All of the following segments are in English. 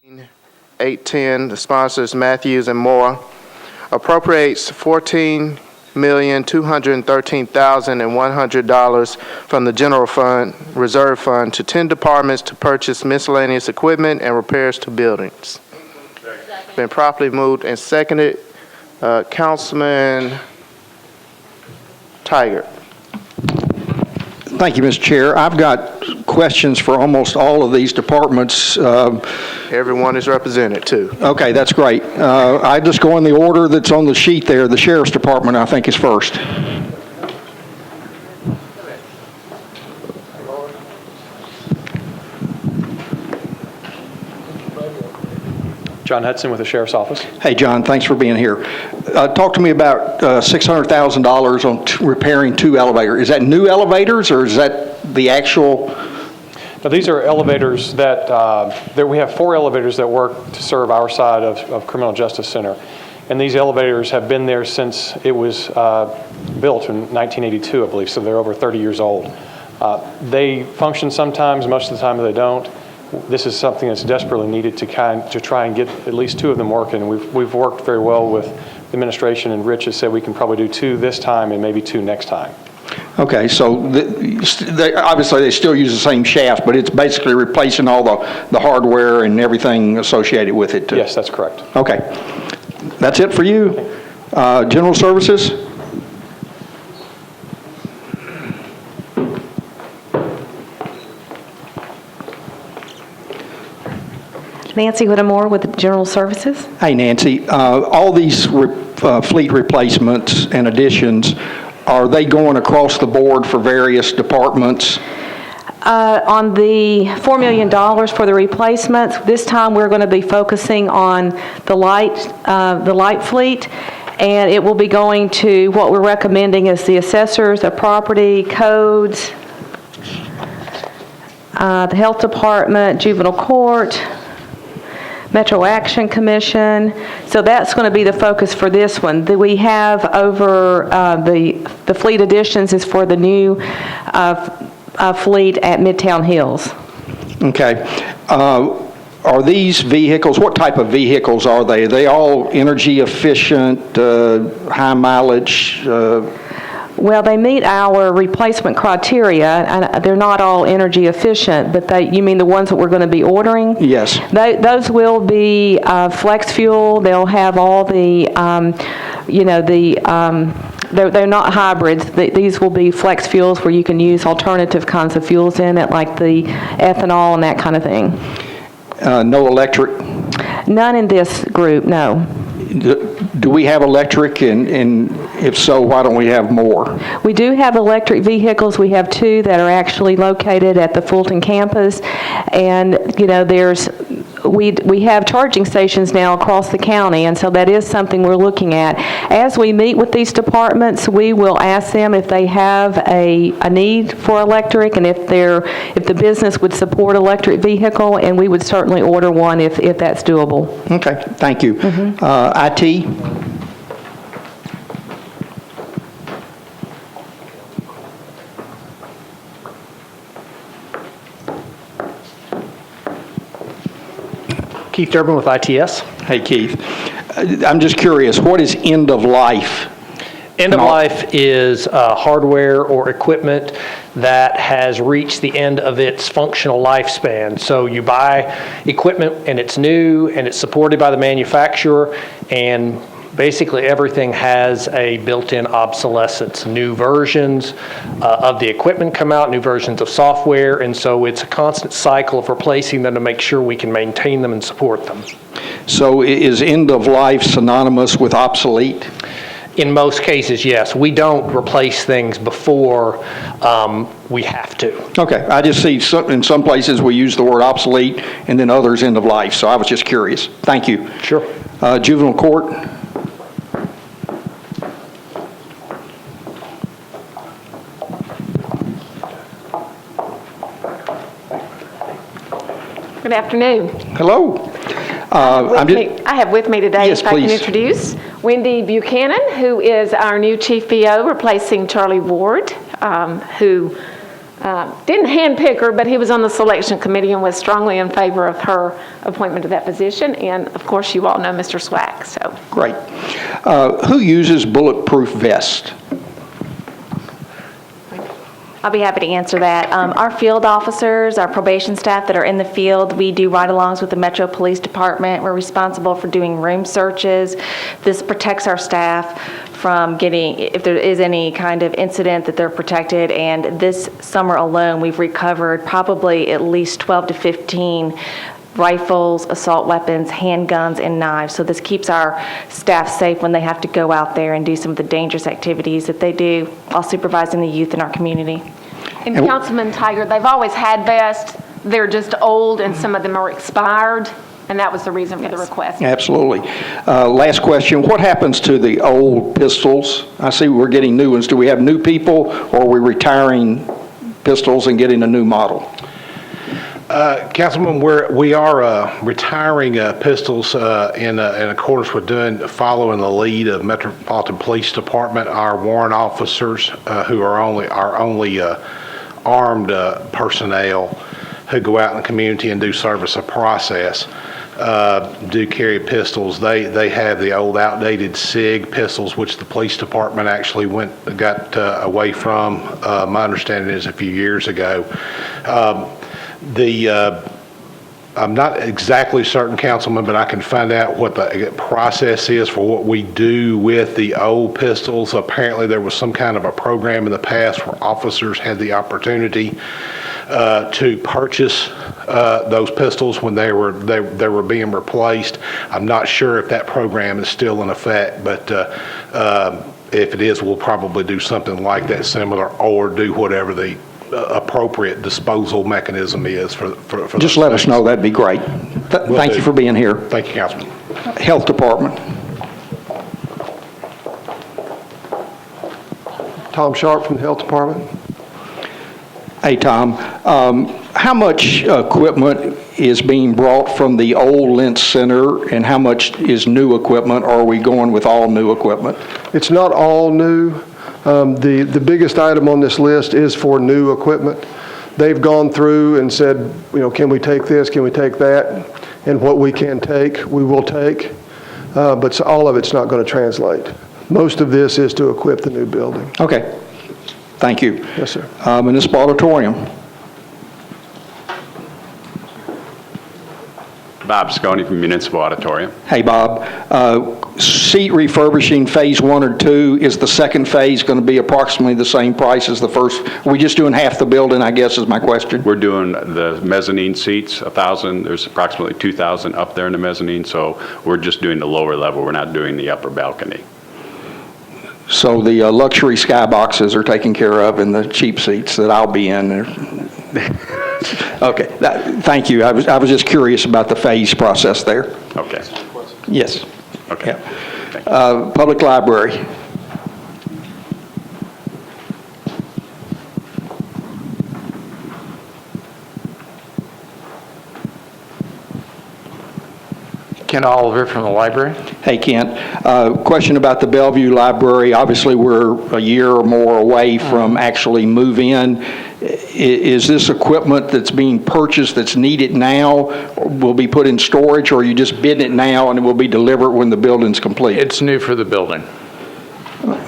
810, the sponsors Matthews and Moore, appropriates $14,213,100 from the general fund, reserve fund, to 10 departments to purchase miscellaneous equipment and repairs to buildings. Been properly moved and seconded. Councilman Tiger. Thank you, Mr. Chair. I've got questions for almost all of these departments. Everyone is represented, too. Okay, that's great. I just go in the order that's on the sheet there. The Sheriff's Department, I think, is first. John Hudson with the Sheriff's Office. Hey, John, thanks for being here. Talk to me about $600,000 on repairing 2 elevators. Is that new elevators, or is that the actual? Now, these are elevators that we have 4 elevators that work to serve our side of Criminal Justice Center. And these elevators have been there since it was built in 1982, I believe, so they're over 30 years old. They function sometimes, most of the time they don't. This is something that's desperately needed to try and get at least 2 of them working. We've worked very well with the administration, and Rich has said we can probably do 2 this time and maybe 2 next time. Okay, so obviously they still use the same shaft, but it's basically replacing all the hardware and everything associated with it. Yes, that's correct. Okay, that's it for you. General Services? Nancy Whittemore with General Services. Hey, Nancy. All these fleet replacements and additions, are they going across the board for various departments? On the $4 million for the replacements, this time we're going to be focusing on the light fleet, and it will be going to what we're recommending is the assessors, the property, codes, the health department, juvenile court, Metro Action Commission. So that's going to be the focus for this one. We have over the fleet additions is for the new fleet at Midtown Hills. Okay. Are these vehicles, what type of vehicles are they? Are they all energy efficient, high mileage? Well, they meet our replacement criteria, and they're not all energy efficient, but you mean the ones that we're going to be ordering? Yes. Those will be flex fuel. They'll have all the, they're not hybrids. These will be flex fuels where you can use alternative kinds of fuels in it, like the ethanol and that kind of thing. No electric? None in this group, no. Do we have electric, and if so, why don't we have more? We do have electric vehicles. We have 2 that are actually located at the Fulton campus, and we have charging stations now across the county, and so that is something we're looking at. As we meet with these departments, we will ask them if they have a need for electric, and if the business would support electric vehicle, and we would certainly order one if that's doable. Okay, thank you. IT? Keith Durbin with ITS. Hey, Keith. I'm just curious, what is end of life? End of life is hardware or equipment that has reached the end of its functional lifespan. So you buy equipment and it's new and it's supported by the manufacturer, and basically everything has a built-in obsolescence. New versions of the equipment come out, new versions of software, and so it's a constant cycle of replacing them to make sure we can maintain them and support them. So is end of life synonymous with obsolete? In most cases, yes. We don't replace things before we have to. Okay, I just see in some places we use the word obsolete and then others end of life, so I was just curious. Thank you. Sure. Juvenile court. Good afternoon. Hello. I have with me today, yes, if I please. can introduce, Wendy Buchanan, who is our new Chief VO, replacing Charlie Ward, who didn't handpick her, but he was on the selection committee and was strongly in favor of her appointment to that position. And of course, you all know Mr. Swack, so. Great. Who uses bulletproof vest? I'll be happy to answer that. Our field officers, our probation staff that are in the field, we do ride-alongs with the Metro Police Department. We're responsible for doing room searches. This protects our staff from getting, if there is any kind of incident, that they're protected. And this summer alone, we've recovered probably at least 12 to 15 rifles, assault weapons, handguns, and knives. So this keeps our staff safe when they have to go out there and do some of the dangerous activities that they do while supervising the youth in our community. And Councilman Tiger, they've always had vests. They're just old and some of them are expired. And that was the reason for the request. Absolutely. Last question, what happens to the old pistols? I see we're getting new ones. Do we have new people, or are we retiring pistols and getting a new model? Councilman, we are retiring pistols in accordance with following the lead of Metropolitan Police Department. Our warrant officers, who are our only armed personnel who go out in the community and do service of process, do carry pistols. They have the old outdated SIG pistols, which the police department actually got away from. My understanding is a few years ago. I'm not exactly certain, Councilman, but I can find out what the process is for what we do with the old pistols. Apparently, there was some kind of a program in the past where officers had the opportunity to purchase those pistols when they were being replaced. I'm not sure if that program is still in effect, but if it is, we'll probably do something like that, similar, or do whatever the appropriate disposal mechanism is for Just let us know, that'd be great. Thank you for being here. Thank you, Councilman. Health Department. Tom Sharp from the Health Department. Hey, Tom. How much equipment is being brought from the old Lentz Center, and how much is new equipment, or are we going with all new equipment? It's not all new. The biggest item on this list is for new equipment. They've gone through and said, can we take this, can we take that? And what we can take, we will take. But all of it's not going to translate. Most of this is to equip the new building. Okay. Thank you. Yes, sir. Municipal Auditorium. Bob Sconey from Municipal Auditorium. Hey, Bob. Seat refurbishing phase 1 or 2, is the second phase going to be approximately the same price as the first? Are we just doing half the building, I guess, is my question? We're doing the mezzanine seats, 1,000. There's approximately 2,000 up there in the mezzanine, so we're just doing the lower level. We're not doing the upper balcony. So the luxury skyboxes are taken care of, and the cheap seats that I'll be in. Okay, thank you. I was just curious about the phase process there. Okay. Yes. Okay. Yeah. Public Library. Ken Oliver from the library. Hey, Kent. Question about the Bellevue Library. Obviously, we're a year or more away from actually move in. Is this equipment that's being purchased that's needed now, or will be put in storage, or are you just bidding it now and it will be delivered when the building's complete? It's new for the building.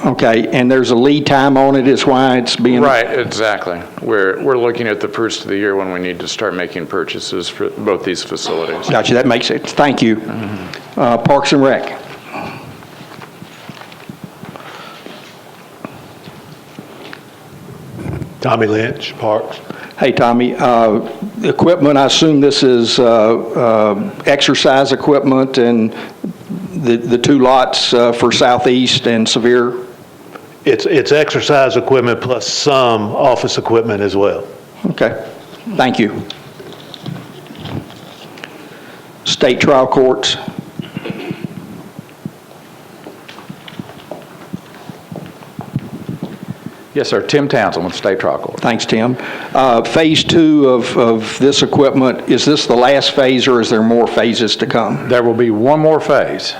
Okay, and there's a lead time on it, is why it's being... Right, exactly. We're looking at the first of the year when we need to start making purchases for both these facilities. Gotcha, that makes sense. Thank you. Parks and Rec. Tommy Lynch, Parks. Hey, Tommy. Equipment, I assume this is exercise equipment, and the two lots for Southeast and Sevier? It's exercise equipment plus some office equipment as well. Okay, thank you. State trial courts. Yes, sir. Tim Townsend with State Trial Court. Thanks, Tim. Phase 2 of this equipment, is this the last phase, or is there more phases to come? There will be one more phase,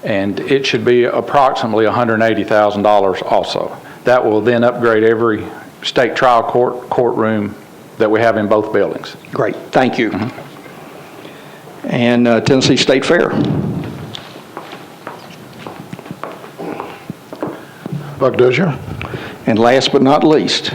and it should be approximately $180,000 also. That will then upgrade every state trial courtroom that we have in both buildings. Great, thank you. And Tennessee State Fair. Buck Dozier. And last but not least,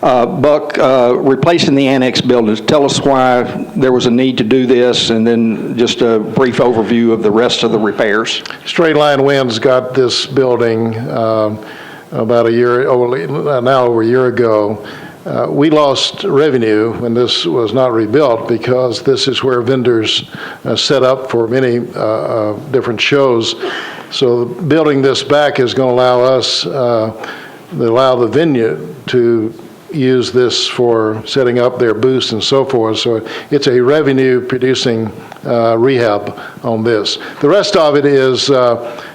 Buck, replacing the annex buildings, tell us why there was a need to do this, and then just a brief overview of the rest of the repairs. Straight Line Winds got this building about a year, now over a year ago. We lost revenue when this was not rebuilt because this is where vendors set up for many different shows. So building this back is going to allow us, allow the venue to use this for setting up their booths and so forth. So it's a revenue-producing rehab on this. The rest of it is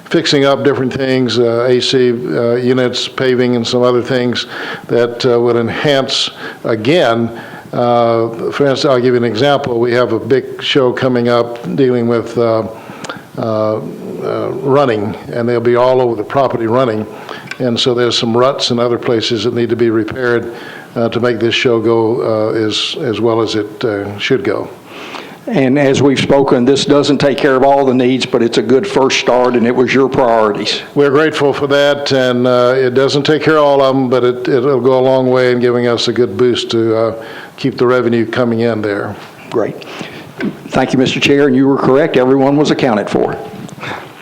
fixing up different things, AC units, paving, and some other things that would enhance, again, for instance, I'll give you an example. We have a big show coming up dealing with running, and they'll be all over the property running. And so there's some ruts and other places that need to be repaired to make this show go as well as it should go. And as we've spoken, this doesn't take care of all the needs, but it's a good first start, and it was your priorities. We're grateful for that, and it doesn't take care of all of them, but it'll go a long way in giving us a good boost to keep the revenue coming in there. Great. Thank you, Mr. Chair, and you were correct. Everyone was accounted for.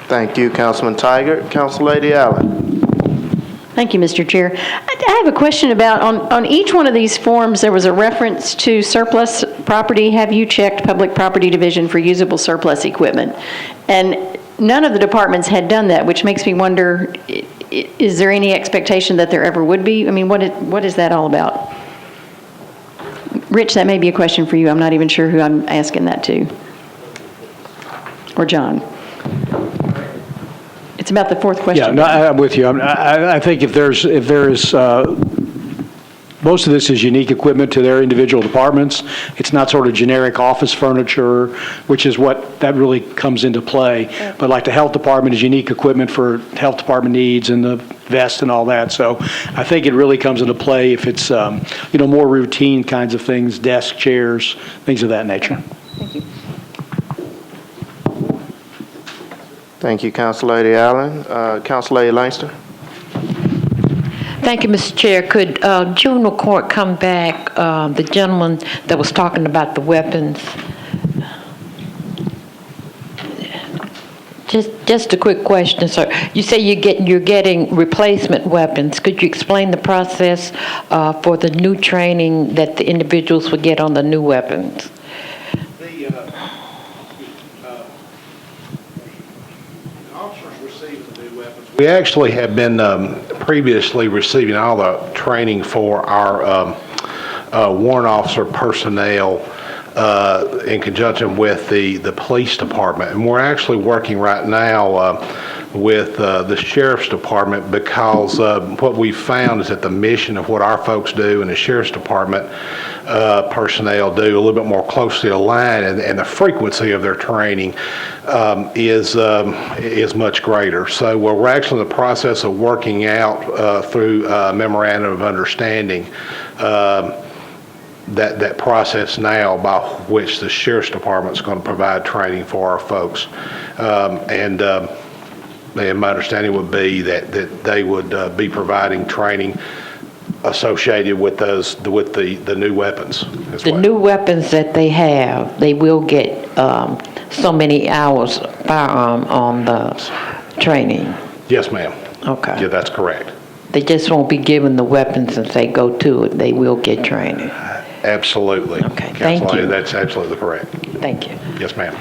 Thank you, Councilman Tiger. Councilor Allen. Thank you, Mr. Chair. I have a question about, on each one of these forms, there was a reference to surplus property. Have you checked Public Property Division for usable surplus equipment? And none of the departments had done that, which makes me wonder, is there any expectation that there ever would be? I mean, what is that all about? Rich, that may be a question for you. I'm not even sure who I'm asking that to. Or John. It's about the fourth question. Yeah, no, I'm with you. I think if there is, most of this is unique equipment to their individual departments. It's not sort of generic office furniture, which is what that really comes into play. But like the health department is unique equipment for health department needs and the vest and all that. So I think it really comes into play if it's, more routine kinds of things, desk, chairs, things of that nature. Thank you. Thank you, Councilor Allen. Councilor Langston. Thank you, Mr. Chair. Could juvenile court come back, the gentleman that was talking about the weapons? Just a quick question, sir. You say you're getting replacement weapons. Could you explain the process for the new training that the individuals would get on the new weapons? We actually have been previously receiving all the training for our warrant officer personnel in conjunction with the police department. And we're actually working right now with the sheriff's department because what we've found is that the mission of what our folks do and the sheriff's department personnel do a little bit more closely aligned, and the frequency of their training is much greater. So we're actually in the process of working out through memorandum of understanding that process now by which the sheriff's department is going to provide training for our folks. And my understanding would be that they would be providing training associated with the new weapons as well. The new weapons that they have, they will get so many hours firearm on the training. Yes, ma'am. Okay. Yeah, that's correct. They just won't be given the weapons and say go to it. They will get training. Absolutely. Okay, thank you. That's absolutely correct. Thank you. Yes, ma'am.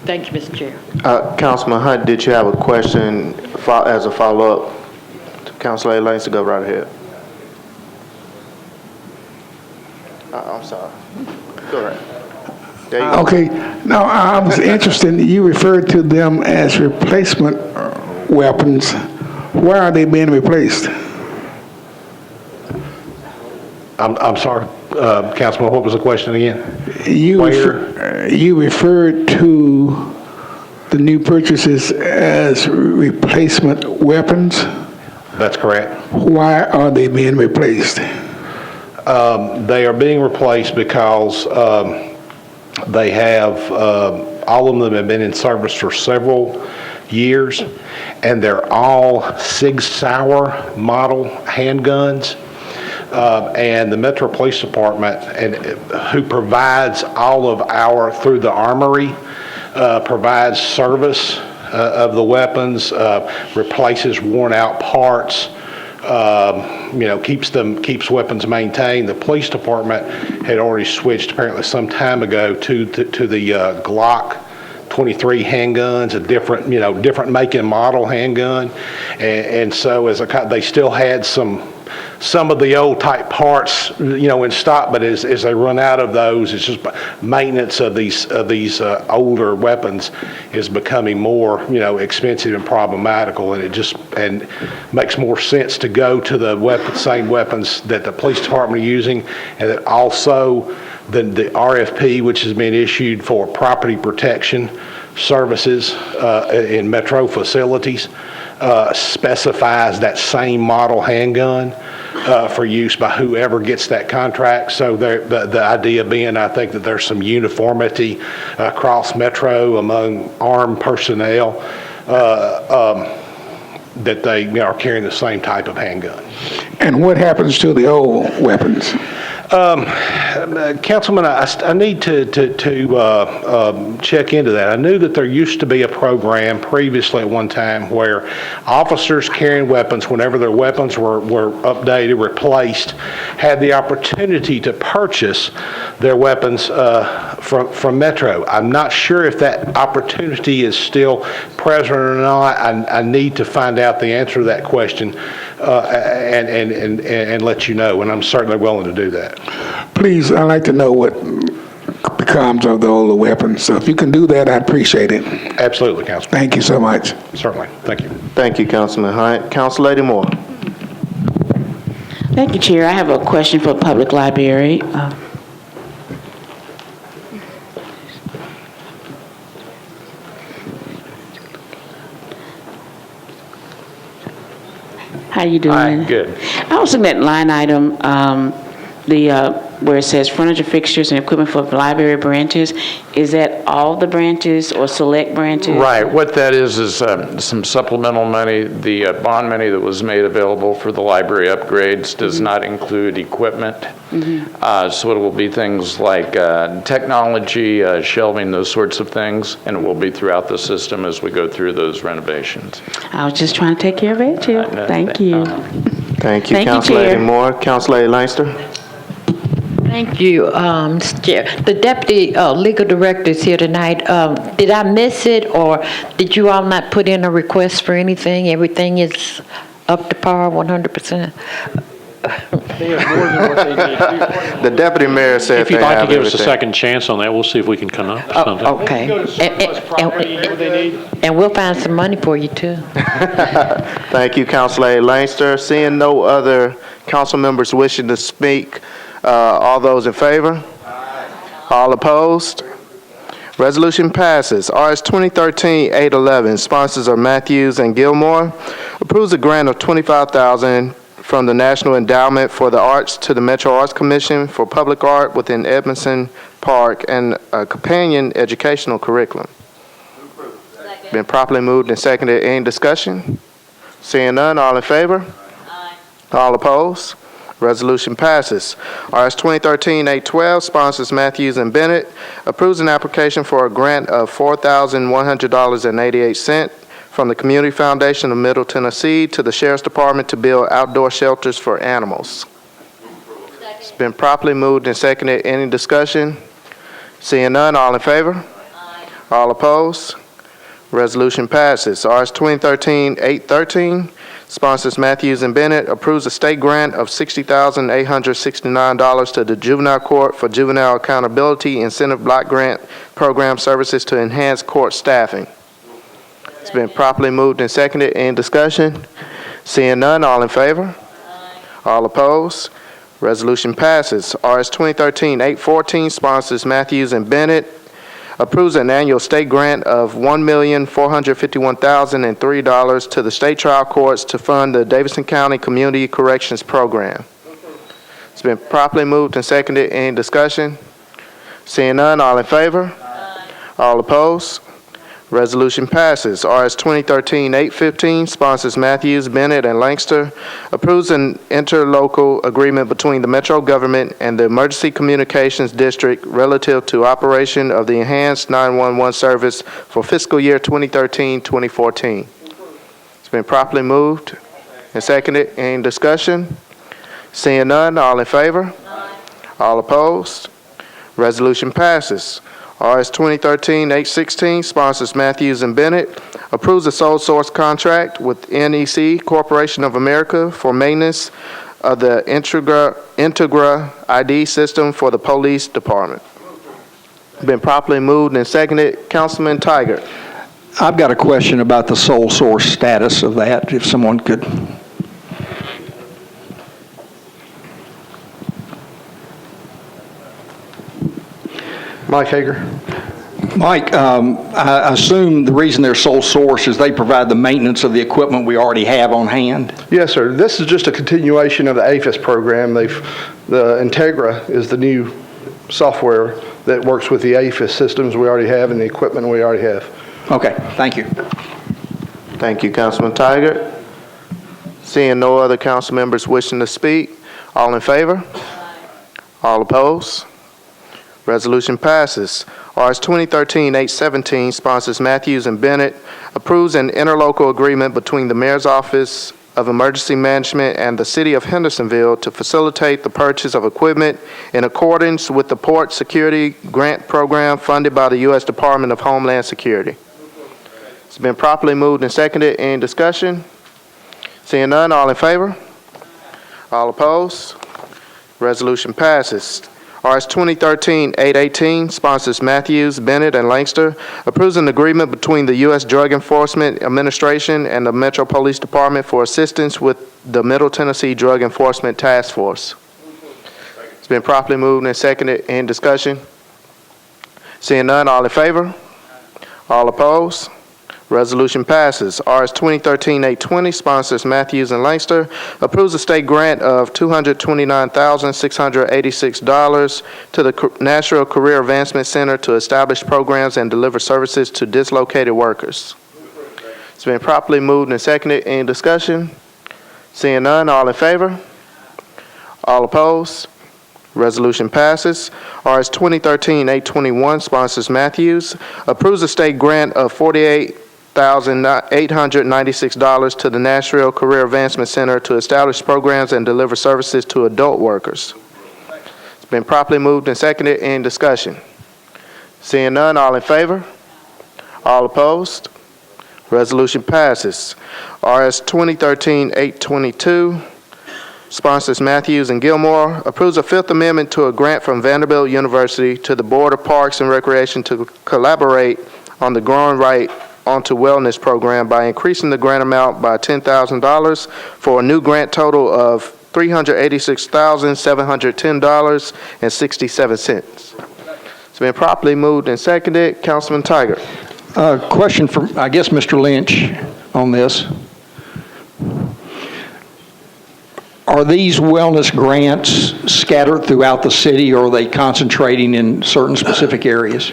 Thank you, Mr. Chair. Councilman Hunt, did you have a question as a follow-up to Councilor Langston? Go right ahead. I'm sorry. Go right. There you go. Okay. Now, I was interested, you referred to them as replacement weapons. Why are they being replaced? I'm sorry, Councilman, what was the question again? You referred to the new purchases as replacement weapons. That's correct. Why are they being replaced? They are being replaced because they have, all of them have been in service for several years, and they're all Sig Sauer model handguns. And the Metro Police Department, who provides all of our, through the Armory, provides service of the weapons, replaces worn out parts, keeps weapons maintained. The police department had already switched apparently some time ago to the Glock 23 handguns, a different make and model handgun, and so they still had some of the old type parts, in stock, but as they run out of those, it's just maintenance of these older weapons is becoming more, expensive and problematical, and it makes more sense to go to the same weapons that the police department are using, and that also the RFP, which has been issued for property protection services in Metro facilities, specifies that same model handgun for use by whoever gets that contract. So the idea being, I think that there's some uniformity across Metro among armed personnel that they are carrying the same type of handgun. And what happens to the old weapons? Councilman, I need to check into that. I knew that there used to be a program previously at one time where officers carrying weapons, whenever their weapons were updated, replaced, had the opportunity to purchase their weapons from Metro. I'm not sure if that opportunity is still present or not. I need to find out the answer to that question and let you know, and I'm certainly willing to do that. Please, I'd like to know what becomes of the older weapons. So if you can do that, I'd appreciate it. Absolutely, Councilman. Thank you so much. Certainly. Thank you. Thank you, Councilman Hunt. Council Lady Moore. Thank you, Chair. I have a question for the Public Library. How you doing? Hi, good. I was looking at line item, where it says furniture, fixtures, and equipment for library branches. Is that all the branches or select branches? Right. What that is some supplemental money. The bond money that was made available for the library upgrades does not include equipment. So it will be things like technology, shelving, those sorts of things, and it will be throughout the system as we go through those renovations. I was just trying to take care of it, Chair. Thank you. Thank you, Thank you, Council Lady Chair. Moore. Council Lady Leinster. Thank you, Mr. Chair. The Deputy Legal Director is here tonight. Did I miss it, or did you all not put in a request for anything? Everything is up to par 100%? The Deputy Mayor said If you'd they like to have give us a everything. second chance on that, we'll see if we can come up with something. Okay. And we'll find some money for you, too. Thank you, Council Lady Leinster. Seeing no other council members wishing to speak, all those in favor? All opposed? Resolution passes. RS 2013-811, sponsors are Matthews and Gilmore, approves a grant of $25,000 from the National Endowment for the Arts to the Metro Arts Commission for public art within Edmondson Park and a companion educational curriculum. Been properly moved and seconded. Any discussion? Seeing none, all in favor? All opposed? Resolution passes. RS 2013-812, sponsors Matthews and Bennett, approves an application for a grant of $4,100.88 from the Community Foundation of Middle Tennessee to the Sheriff's Department to build outdoor shelters for animals. It's been properly moved and seconded. Any discussion? Seeing none, all in favor? All opposed? Resolution passes. RS 2013-813, sponsors Matthews and Bennett, approves a state grant of $60,869 to the Juvenile Court for Juvenile Accountability Incentive Block Grant Program Services to enhance court staffing. It's been properly moved and seconded. Any discussion? Seeing none, all in favor? All opposed? Resolution passes. RS 2013-814, sponsors Matthews and Bennett, approves an annual state grant of $1,451,003 to the state trial courts to fund the Davidson County Community Corrections Program. It's been properly moved and seconded. Any discussion? Seeing none, all in favor? All opposed? Resolution passes. RS 2013-815, sponsors Matthews, Bennett, and Lancaster, approves an interlocal agreement between the Metro government and the Emergency Communications District relative to operation of the Enhanced 911 service for fiscal year 2013-2014. It's been properly moved and seconded. Any discussion? Seeing none, all in favor? All opposed? Resolution passes. RS 2013-816, sponsors Matthews and Bennett, approves a sole source contract with NEC Corporation of America for maintenance of the Integra ID system for the police department. Been properly moved and seconded. Councilman Tiger. I've got a question about the sole source status of that, if someone could. Mike Hager. Mike, I assume the reason they're sole source is they provide the maintenance of the equipment we already have on hand? Yes, sir. This is just a continuation of the APHIS program. The Integra is the new software that works with the APHIS systems we already have and the equipment we already have. Okay, thank you. Thank you, Councilman Tiger. Seeing no other council members wishing to speak, all in favor? All opposed? Resolution passes. RS 2013-817, sponsors Matthews and Bennett, approves an interlocal agreement between the Mayor's Office of Emergency Management and the City of Hendersonville to facilitate the purchase of equipment in accordance with the Port Security Grant Program funded by the U.S. Department of Homeland Security. It's been properly moved and seconded. Any discussion? Seeing none, all in favor? All opposed? Resolution passes. RS 2013-818, sponsors Matthews, Bennett, and Lancaster, approves an agreement between the U.S. Drug Enforcement Administration and the Metro Police Department for assistance with the Middle Tennessee Drug Enforcement Task Force. It's been properly moved and seconded. In discussion? Seeing none, all in favor? All opposed? Resolution passes. RS 2013-820, sponsors Matthews and Lancaster, approves a state grant of $229,686 to the Nashville Career Advancement Center to establish programs and deliver services to dislocated workers. It's been properly moved and seconded. Any discussion? Seeing none, all in favor? All opposed? Resolution passes. RS 2013-821, sponsors Matthews, approves a state grant of $48,896 to the Nashville Career Advancement Center to establish programs and deliver services to adult workers. It's been properly moved and seconded. In discussion? Seeing none, all in favor? All opposed? Resolution passes. RS 2013-822, sponsors Matthews and Gilmore, approves a Fifth Amendment to a grant from Vanderbilt University to the Board of Parks and Recreation to collaborate on the Growing Right Onto Wellness program by increasing the grant amount by $10,000 for a new grant total of $386,710.67. It's been properly moved and seconded. Councilman Tiger. Question from, I guess, Mr. Lynch on this. Are these wellness grants scattered throughout the city, or are they concentrating in certain specific areas?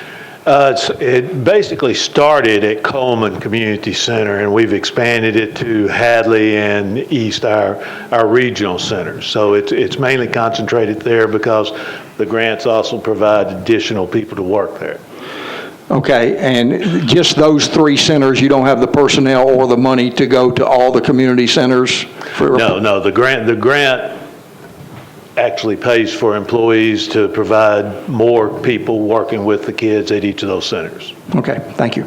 It basically started at Coleman Community Center, and we've expanded it to Hadley and East, our regional centers. So it's mainly concentrated there because the grants also provide additional people to work there. Okay, and just those three centers, you don't have the personnel or the money to go to all the community centers? No, the grant actually pays for employees to provide more people working with the kids at each of those centers. Okay, thank you.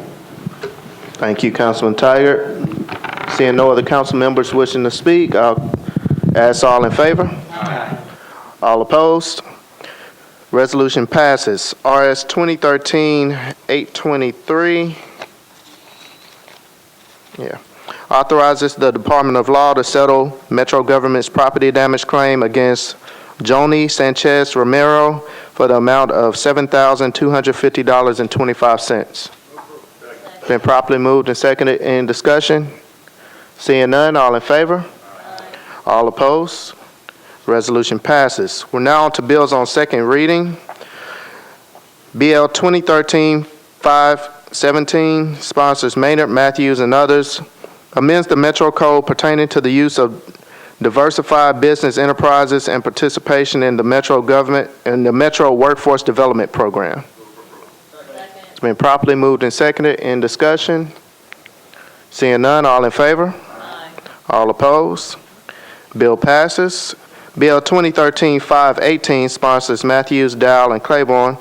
Thank you, Councilman Tiger. Seeing no other council members wishing to speak, I'll ask all in favor. Aye. All opposed? Resolution passes. RS 2013-823. Authorizes the Department of Law to settle Metro government's property damage claim against Joni Sanchez Romero for the amount of $7,250.25. Been properly moved and seconded. In discussion? Seeing none, all in favor? All opposed? Resolution passes. We're now on to bills on second reading. BL 2013-517, sponsors Maynard, Matthews, and others, amends the Metro Code pertaining to the use of diversified business enterprises and participation in the Metro government and the Metro Workforce Development Program. It's been properly moved and seconded. In discussion? Seeing none, all in favor? All opposed? Bill passes. Bill 2013-518, sponsors Matthews, Dow, and Claiborne,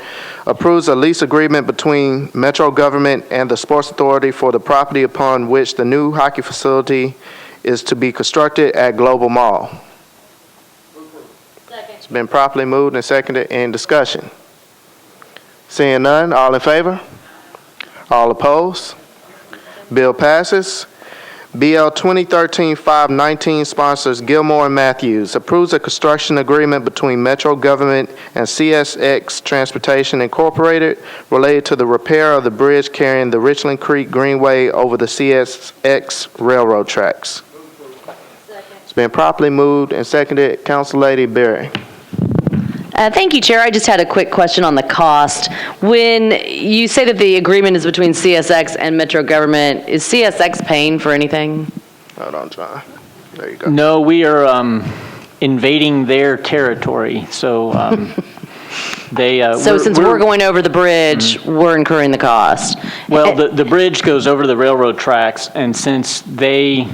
approves a lease agreement between Metro government and the Sports Authority for the property upon which the new hockey facility is to be constructed at Global Mall. It's been properly moved and seconded. In discussion? Seeing none, all in favor? All opposed? Bill passes. BL 2013-519, sponsors Gilmore and Matthews, approves a construction agreement between Metro Government and CSX Transportation Incorporated related to the repair of the bridge carrying the Richland Creek Greenway over the CSX railroad tracks. It's been properly moved and seconded. Council Lady Berry. Thank you, Chair. I just had a quick question on the cost. When you say that the agreement is between CSX and Metro Government, is CSX paying for anything? Hold on, John. There you go. No, we are invading their territory, so they... So since we're going over the bridge, we're incurring the cost? Well, the bridge goes over the railroad tracks, and since they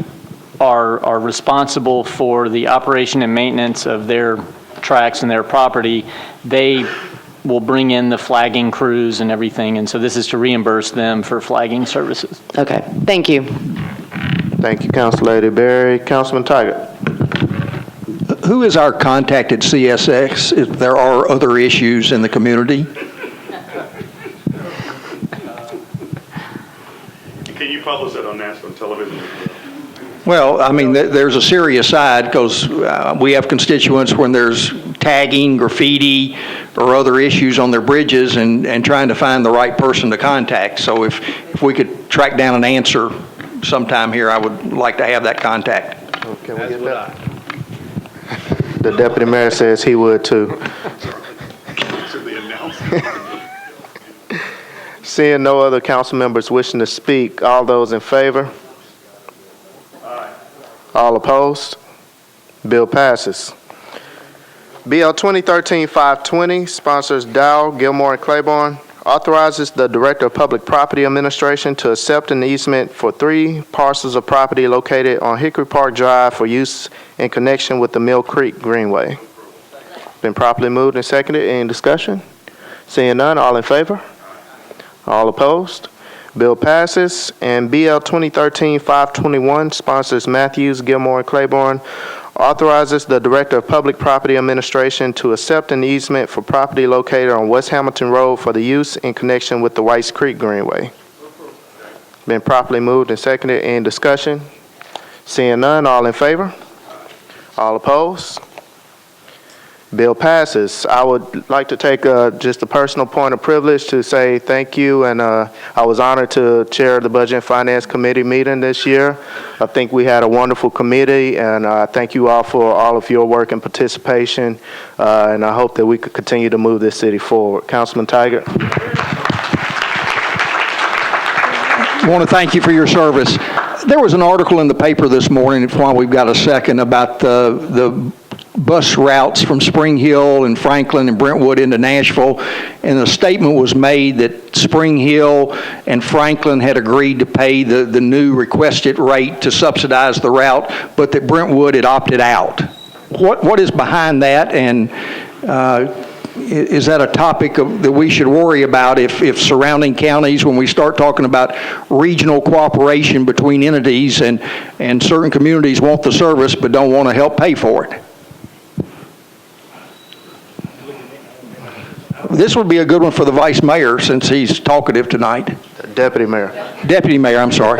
are responsible for the operation and maintenance of their tracks and their property, they will bring in the flagging crews and everything, and so this is to reimburse them for flagging services. Okay, thank you. Thank you, Council Lady Berry. Councilman Tiger. Who is our contact at CSX if there are other issues in the community? Can you publish it on national television? Well, I mean, there's a serious side because we have constituents when there's tagging, graffiti, or other issues on their bridges and trying to find the right person to contact. So if we could track down an answer sometime here, I would like to have that contact. Can we get that? The Deputy Mayor says he would too. Seeing no other council members wishing to speak, all those in favor? All opposed? Bill passes. BL 2013-520, sponsors Dow, Gilmore, and Claiborne, authorizes the Director of Public Property Administration to accept an easement for 3 parcels of property located on Hickory Park Drive for use in connection with the Mill Creek Greenway. Been properly moved and seconded. Any discussion? Seeing none, all in favor? All opposed? Bill passes. And BL 2013-521, sponsors Matthews, Gilmore, and Claiborne, authorizes the Director of Public Property Administration to accept an easement for property located on West Hamilton Road for the use in connection with the Whites Creek Greenway. Been properly moved and seconded. Any discussion? Seeing none, all in favor? All opposed? Bill passes. I would like to take just a personal point of privilege to say thank you, and I was honored to chair the Budget and Finance Committee meeting this year. I think we had a wonderful committee, and thank you all for all of your work and participation, and I hope that we could continue to move this city forward. Councilman Tiger. I want to thank you for your service. There was an article in the paper this morning, while we've got a second, about the bus routes from Spring Hill and Franklin and Brentwood into Nashville, and the statement was made that Spring Hill and Franklin had agreed to pay the new requested rate to subsidize the route, but that Brentwood had opted out. What is behind that, and is that a topic that we should worry about if surrounding counties, when we start talking about regional cooperation between entities and certain communities want the service but don't want to help pay for it? This would be a good one for the Vice Mayor since he's talkative tonight. Deputy Mayor. Deputy Mayor, I'm sorry.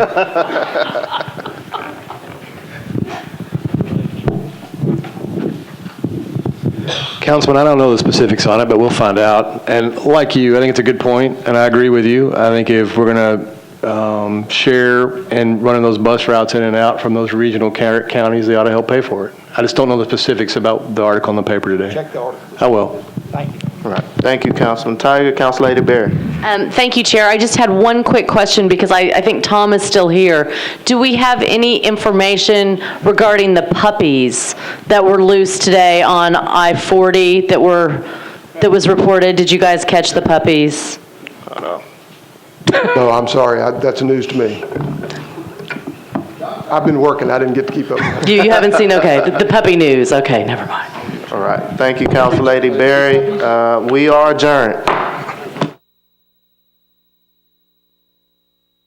Councilman, I don't know the specifics on it, but we'll find out. And like you, I think it's a good point, and I agree with you. I think if we're going to share and running those bus routes in and out from those regional counties, they ought to help pay for it. I just don't know the specifics about the article in the paper today. Check the article. I will. Thank you. All right. Thank you, Councilman Tiger. Councilor Berry. Thank you, Chair. I just had one quick question because I think Tom is still here. Do we have any information regarding the puppies that were loose today on I-40 that was reported? Did you guys catch the puppies? No, I'm sorry, that's news to me. I've been working, I didn't get to keep up. You haven't seen, okay, the puppy news. Okay, never mind. All right. Thank you, Councilor Berry. We are adjourned.